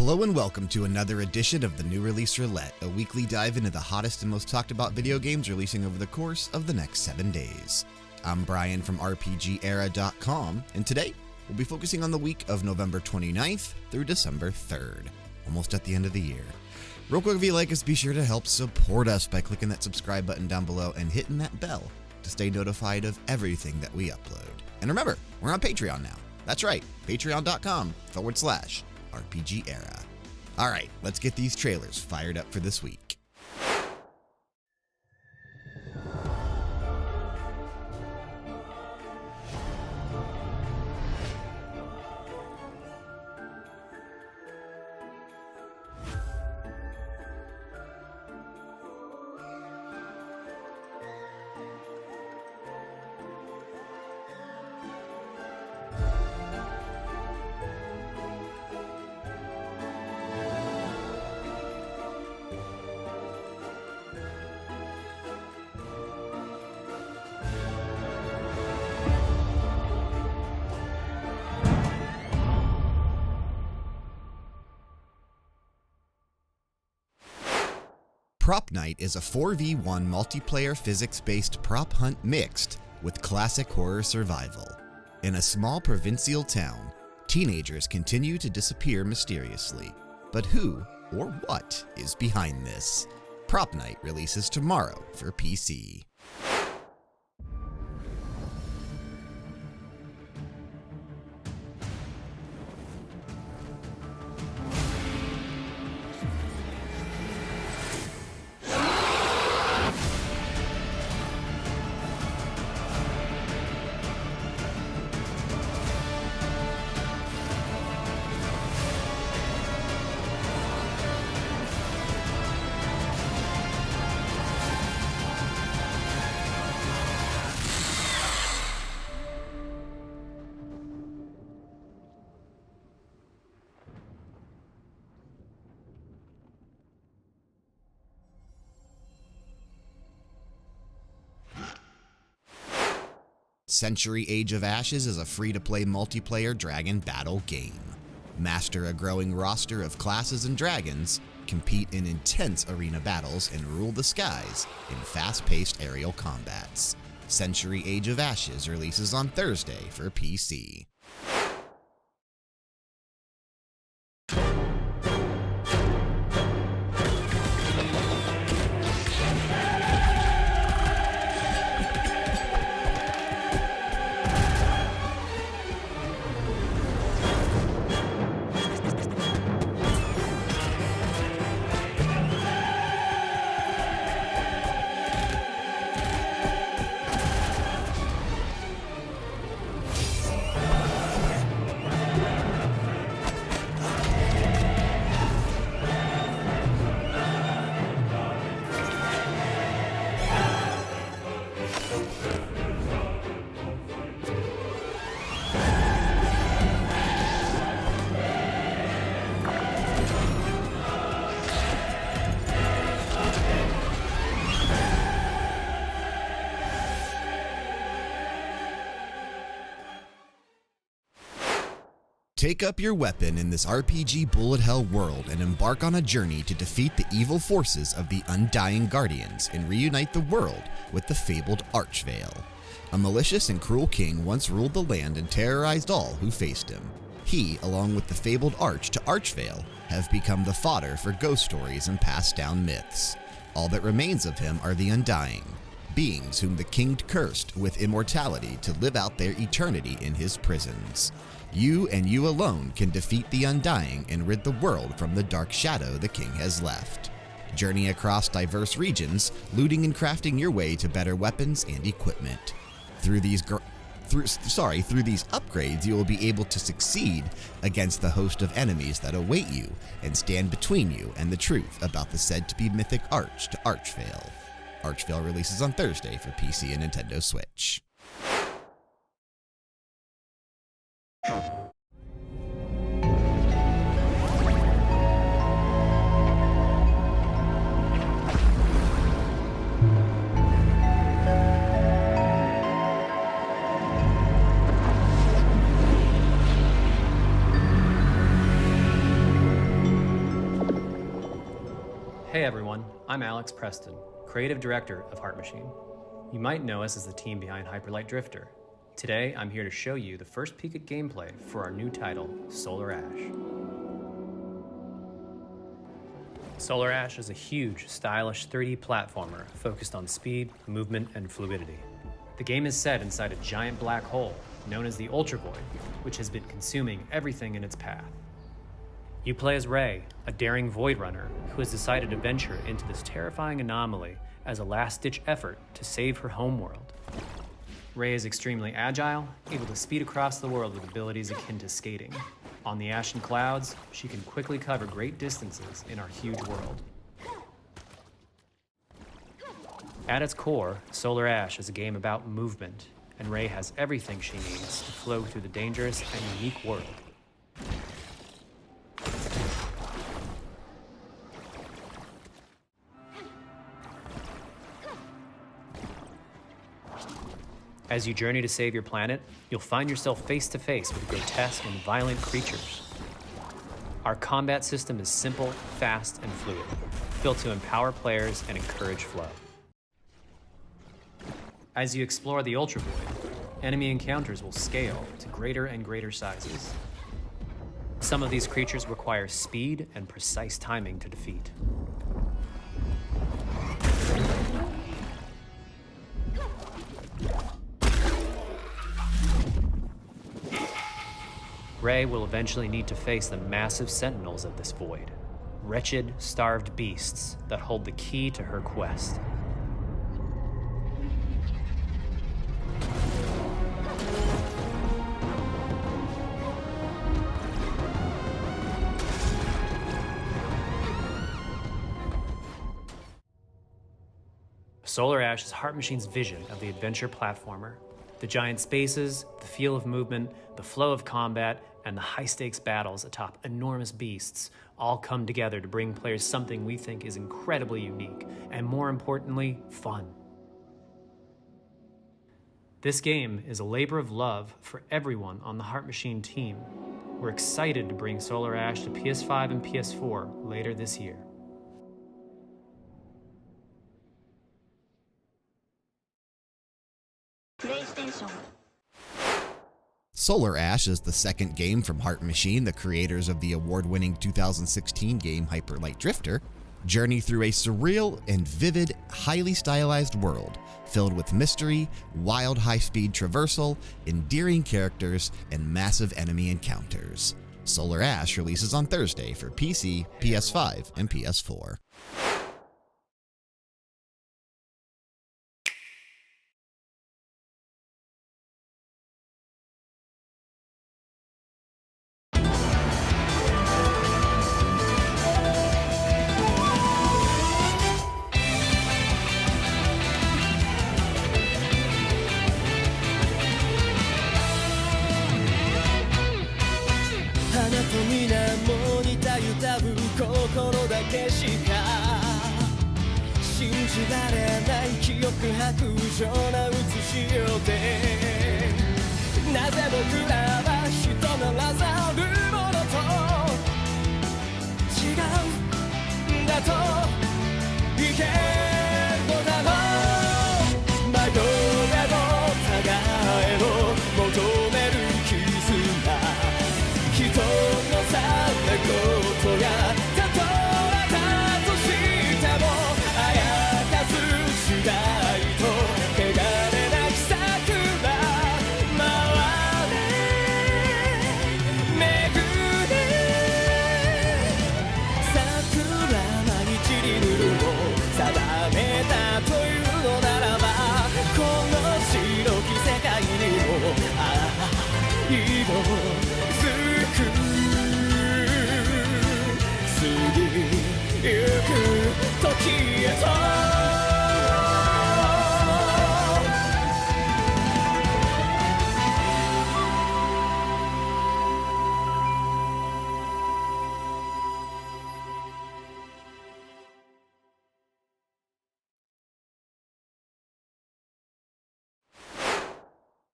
Hello and welcome to another edition of the new release Roulette, a weekly dive into the hottest and most talked about video games releasing over the course of the next 7 days. I'm Brian from RPGera.com, and today we'll be focusing on the week of November 29th through December 3rd, almost at the end of the year. Real quick, if you like us, be sure to help support us by clicking that subscribe button down below and hitting that bell to stay notified of everything that we upload. And remember, we're on Patreon now. That's right, patreon.com/RPGera. Alright, let's get these trailers fired up for this week. Propnight is a 4v1 multiplayer physics-based prop hunt mixed with classic horror survival. In a small provincial town, teenagers continue to disappear mysteriously. But who or what is behind this? Propnight releases tomorrow for PC. Century Age of Ashes is a free-to-play multiplayer dragon battle game. Master a growing roster of classes and dragons, compete in intense arena battles, and rule the skies in fast-paced aerial combats. Century Age of Ashes releases on Thursday for PC. Take up your weapon in this RPG bullet hell world and embark on a journey to defeat the evil forces of the Undying Guardians and reunite the world with the fabled Archvale. A malicious and cruel king once ruled the land and terrorized all who faced him. He, along with the fabled Arch to Archvale, have become the fodder for ghost stories and passed down myths. All that remains of him are the Undying, beings whom the king cursed with immortality to live out their eternity in his prisons. You and you alone can defeat the Undying and rid the world from the dark shadow the king has left. Journey across diverse regions, looting and crafting your way to better weapons and equipment. Through these upgrades, you will be able to succeed against the host of enemies that await you and stand between you and the truth about the said-to-be mythic Arch to Archvale. Archvale releases on Thursday for PC and Nintendo Switch. Hey everyone, I'm Alex Preston, Creative Director of Heart Machine. You might know us as the team behind Hyperlight Drifter. Today, I'm here to show you the first peek at gameplay for our new title, Solar Ash. Solar Ash is a huge, stylish 3D platformer focused on speed, movement, and fluidity. The game is set inside a giant black hole known as the Ultra Void, which has been consuming everything in its path. You play as Ray, a daring void runner who has decided to venture into this terrifying anomaly as a last-ditch effort to save her homeworld. Ray is extremely agile, able to speed across the world with abilities akin to skating. On the ashen clouds, she can quickly cover great distances in our huge world. At its core, Solar Ash is a game about movement, and Ray has everything she needs to flow through the dangerous and unique world. As you journey to save your planet, you'll find yourself face to face with grotesque and violent creatures. Our combat system is simple, fast, and fluid, built to empower players and encourage flow. As you explore the Ultra Void, enemy encounters will scale to greater and greater sizes. Some of these creatures require speed and precise timing to defeat. Ray will eventually need to face the massive sentinels of this void, wretched, starved beasts that hold the key to her quest. Solar Ash is Heart Machine's vision of the adventure platformer. The giant spaces, the feel of movement, the flow of combat, and the high-stakes battles atop enormous beasts all come together to bring players something we think is incredibly unique, and more importantly, fun. This game is a labor of love for everyone on the Heart Machine team. We're excited to bring Solar Ash to PS5 and PS4 later this year. Solar Ash is the second game from Heart Machine, the creators of the award-winning 2016 game Hyperlight Drifter. Journey through a surreal and vivid, highly stylized world filled with mystery, wild high-speed traversal, endearing characters, and massive enemy encounters. Solar Ash releases on Thursday for PC, PS5, and PS4.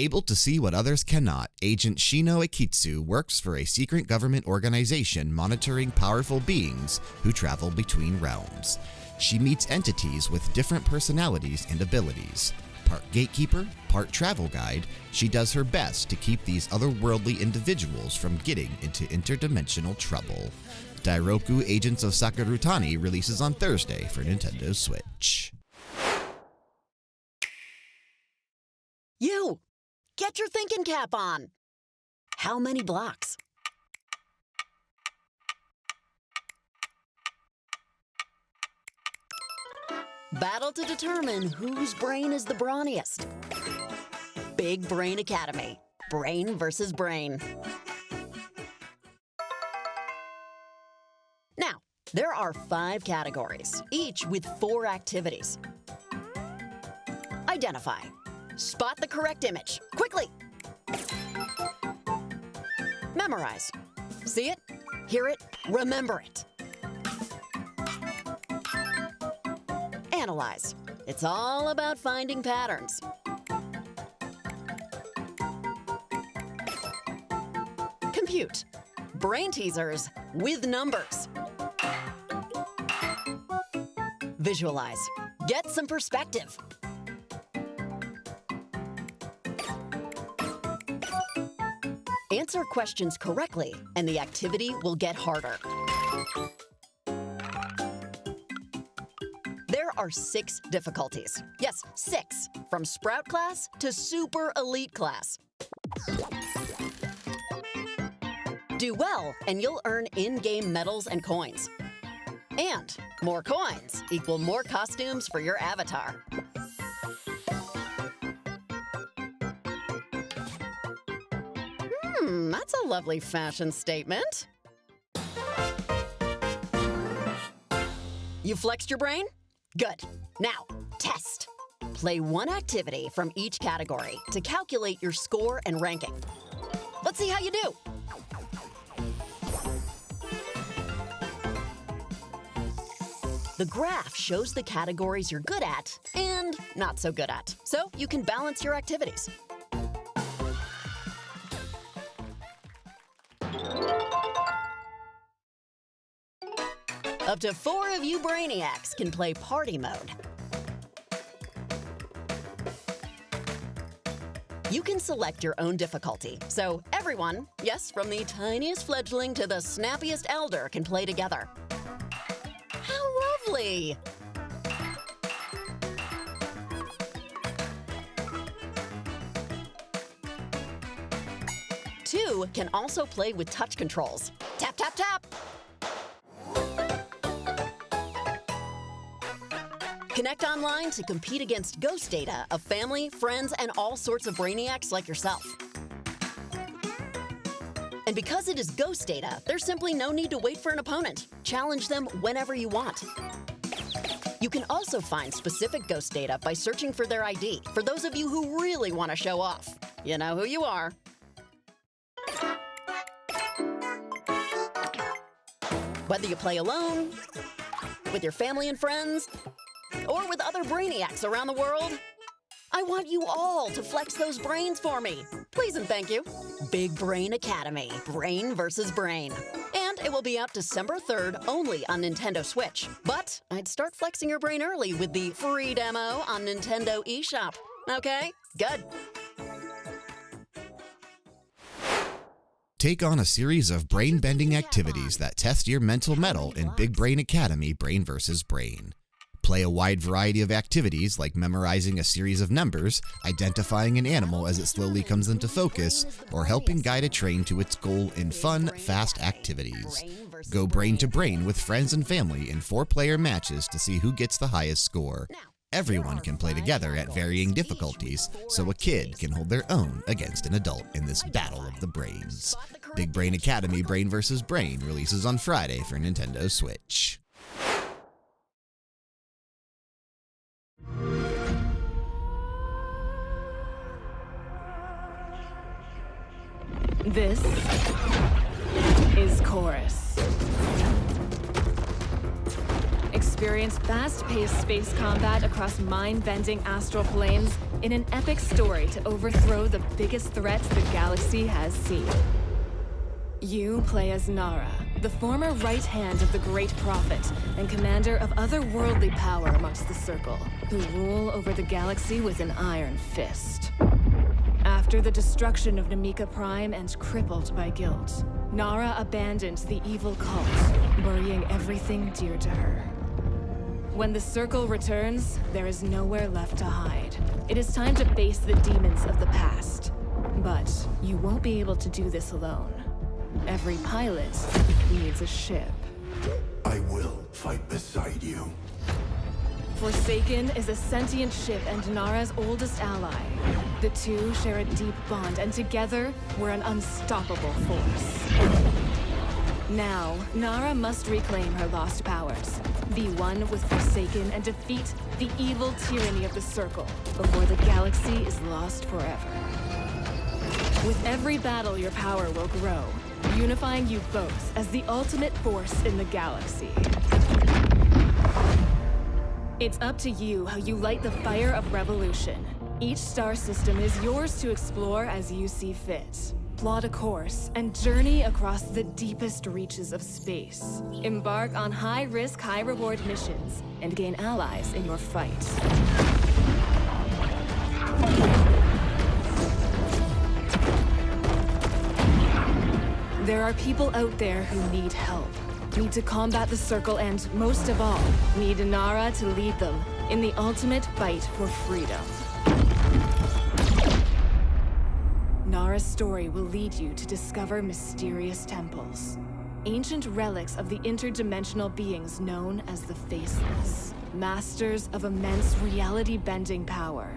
Able to see what others cannot, Agent Shino Ikitsu works for a secret government organization monitoring powerful beings who travel between realms. She meets entities with different personalities and abilities. Part gatekeeper, part travel guide, she does her best to keep these otherworldly individuals from getting into interdimensional trouble. Dairoku Agents of Sakuratani releases on Thursday for Nintendo Switch. You! Get your thinking cap on! How many blocks? Battle to determine whose brain is the brawniest. Big Brain Academy. Brain versus brain. Now, there are 5 categories, each with 4 activities. Identify. Spot the correct image, quickly. Memorize. See it, hear it, remember it. Analyze. It's all about finding patterns. Compute. Brain teasers with numbers. Visualize. Get some perspective. Answer questions correctly, and the activity will get harder. There are 6 difficulties. Yes, 6. From Sprout class to Super Elite class. Do well, and you'll earn in-game medals and coins. And more coins equal more costumes for your avatar. That's a lovely fashion statement. You flexed your brain? Good. Now, test. Play one activity from each category to calculate your score and ranking. Let's see how you do. The graph shows the categories you're good at and not so good at, so you can balance your activities. Up to 4 of you brainiacs can play party mode. You can select your own difficulty, so everyone, yes, from the tiniest fledgling to the snappiest elder, can play together. How lovely! Two can also play with touch controls. Tap, tap, tap! Connect online to compete against ghost data of family, friends, and all sorts of brainiacs like yourself. And because it is ghost data, there's simply no need to wait for an opponent. Challenge them whenever you want. You can also find specific ghost data by searching for their ID, for those of you who really want to show off. You know who you are. Whether you play alone, with your family and friends, or with other brainiacs around the world, I want you all to flex those brains for me. Please and thank you. Big Brain Academy, Brain versus Brain. And it will be out December 3rd only on Nintendo Switch. But I'd start flexing your brain early with the free demo on Nintendo eShop. Okay? Good. Take on a series of brain-bending activities that test your mental mettle in Big Brain Academy, Brain vs. Brain. Play a wide variety of activities like memorizing a series of numbers, identifying an animal as it slowly comes into focus, or helping guide a train to its goal in fun, fast activities. Go brain to brain with friends and family in 4-player matches to see who gets the highest score. Everyone can play together at varying difficulties, so a kid can hold their own against an adult in this battle of the brains. Big Brain Academy, Brain vs. Brain releases on Friday for Nintendo Switch. This is Chorus. experience fast-paced space combat across mind-bending astral planes in an epic story to overthrow the biggest threats the galaxy has seen. You play as Nara, the former right hand of the Great Prophet and commander of otherworldly power amongst the Circle, who rule over the galaxy with an iron fist. After the destruction of Namika Prime and crippled by guilt, Nara abandoned the evil cult, burying everything dear to her. When the Circle returns, there is nowhere left to hide. It is time to face the demons of the past. But you won't be able to do this alone. Every pilot needs a ship. I will fight beside you. Forsaken is a sentient ship and Nara's oldest ally. The two share a deep bond, and together, we're an unstoppable force. Now, Nara must reclaim her lost powers, be one with Forsaken, and defeat the evil tyranny of the Circle before the galaxy is lost forever. With every battle, your power will grow, unifying you both as the ultimate force in the galaxy. It's up to you how you light the fire of revolution. Each star system is yours to explore as you see fit. Plot a course and journey across the deepest reaches of space. Embark on high-risk, high-reward missions and gain allies in your fight. There are people out there who need help, need to combat the Circle, and most of all, need Nara to lead them in the ultimate fight for freedom. Nara's story will lead you to discover mysterious temples, ancient relics of the interdimensional beings known as the Faceless, masters of immense reality-bending power.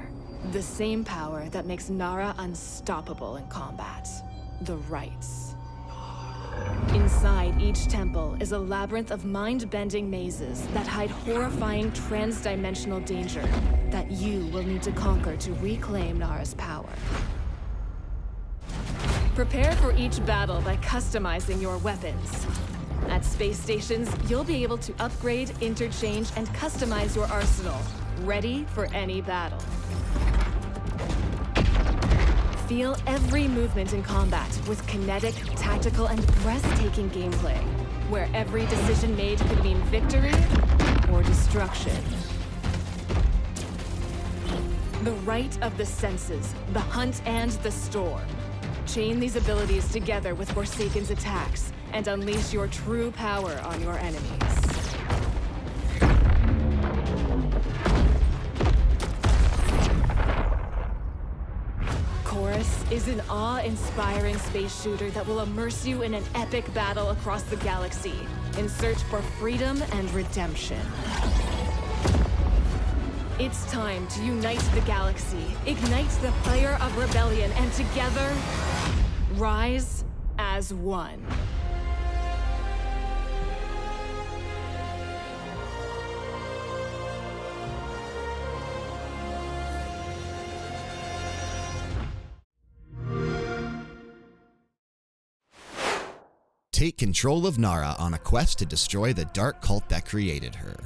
The same power that makes Nara unstoppable in combat. The Rites. Inside each temple is a labyrinth of mind-bending mazes that hide horrifying trans-dimensional danger that you will need to conquer to reclaim Nara's power. Prepare for each battle by customizing your weapons. At space stations, you'll be able to upgrade, interchange, and customize your arsenal, ready for any battle. Feel every movement in combat with kinetic, tactical, and breathtaking gameplay, where every decision made could mean victory or destruction. The Rite of the Senses, the Hunt and the Storm. Chain these abilities together with Forsaken's attacks and unleash your true power on your enemies. Chorus is an awe-inspiring space shooter that will immerse you in an epic battle across the galaxy in search for freedom and redemption. It's time to unite the galaxy, ignite the fire of rebellion, and together, rise as one. Take control of Nara on a quest to destroy the dark cult that created her.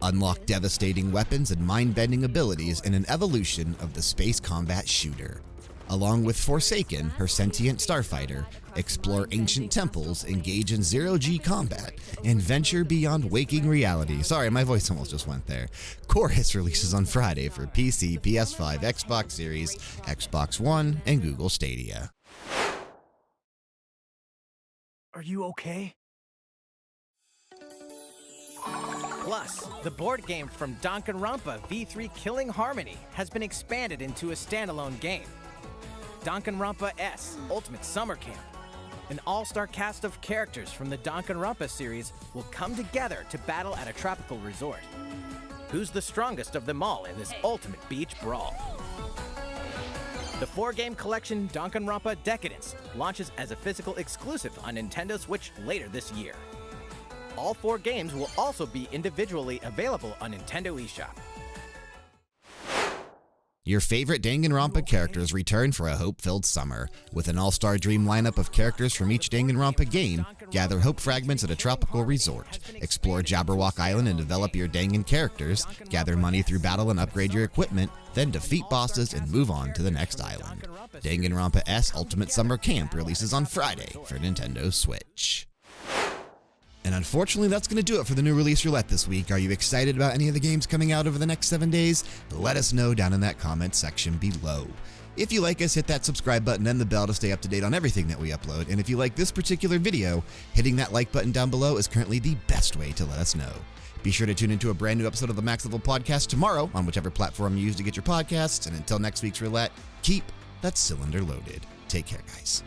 Unlock devastating weapons and mind-bending abilities in an evolution of the space combat shooter. Along with Forsaken, her sentient starfighter, explore ancient temples, engage in zero-G combat, and venture beyond waking reality. Sorry, my voice almost just went there. Chorus releases on Friday for PC, PS5, Xbox Series, Xbox One, and Google Stadia. Are you okay? Plus, the board game from Danganronpa V3 Killing Harmony has been expanded into a standalone game. Danganronpa S Ultimate Summer Camp. An all-star cast of characters from the Danganronpa series will come together to battle at a tropical resort. Who's the strongest of them all in this ultimate beach brawl? The 4-game collection Danganronpa Decadence launches as a physical exclusive on Nintendo Switch later this year. All 4 games will also be individually available on Nintendo eShop. Your favorite Danganronpa characters return for a hope-filled summer. With an all-star dream lineup of characters from each Danganronpa game, gather hope fragments at a tropical resort. Explore Jabberwock Island and develop your Dangan characters. Gather money through battle and upgrade your equipment. Then defeat bosses and move on to the next island. Danganronpa S Ultimate Summer Camp releases on Friday for Nintendo Switch. And unfortunately, that's going to do it for the new release roulette this week. Are you excited about any of the games coming out over the next 7 days? Let us know down in that comment section below. If you like us, hit that subscribe button and the bell to stay up to date on everything that we upload. And if you like this particular video, hitting that like button down below is currently the best way to let us know. Be sure to tune into a brand new episode of the Max Level Podcast tomorrow on whichever platform you use to get your podcasts. And until next week's roulette, keep that cylinder loaded. Take care, guys.